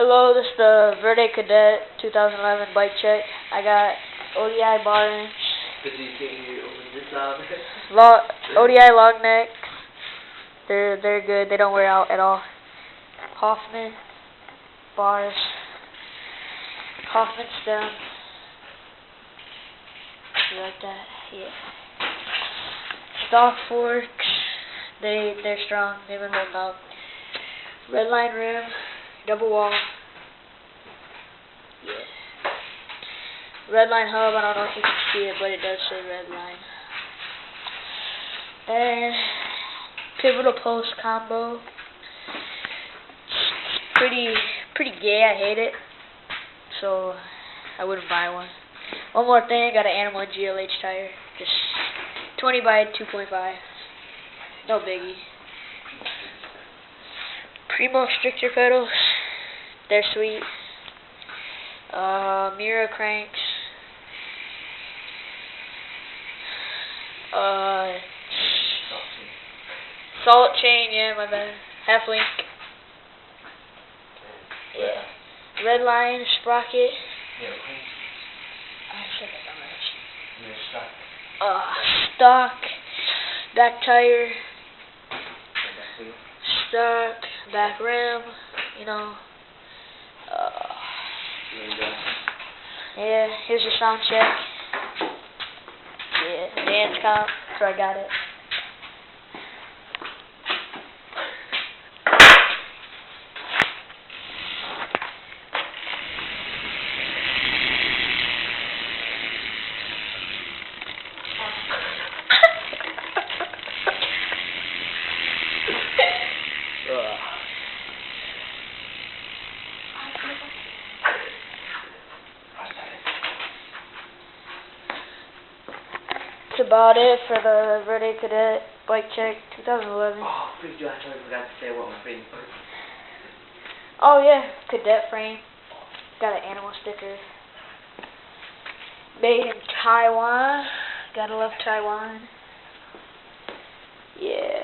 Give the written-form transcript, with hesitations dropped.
Hello, this is the Verde Cadet 2011 bike check. I got ODI bars, Did you see this loud? ODI long necks. They're good. They don't wear out at all. Hoffman bars, Hoffman stem. You like that? Yeah. Stock forks. They're strong. They've been holding up. Red line rim, double wall. Yeah. Red line hub. I don't know if you can see it, but it does say red line. And pivotal post combo. Pretty gay. I hate it, so I wouldn't buy one. One more thing. Got an Animal GLH tire. Just 20 by 2.5. No biggie. Primo stricter pedals. They're sweet. Mira cranks. Salt chain, yeah, my bad. Half link. Yeah. Red line, sprocket. Stock. Back tire. Stock. Back rim. You know. Yeah, here's your sound check. Yeah, dance comp. So I got it. That's about it for the Verde Cadet bike check 2011. Oh, please do. I totally forgot to say what my friend put. Oh yeah, cadet frame. Got an animal sticker. Made in Taiwan. Gotta love Taiwan. Yeah.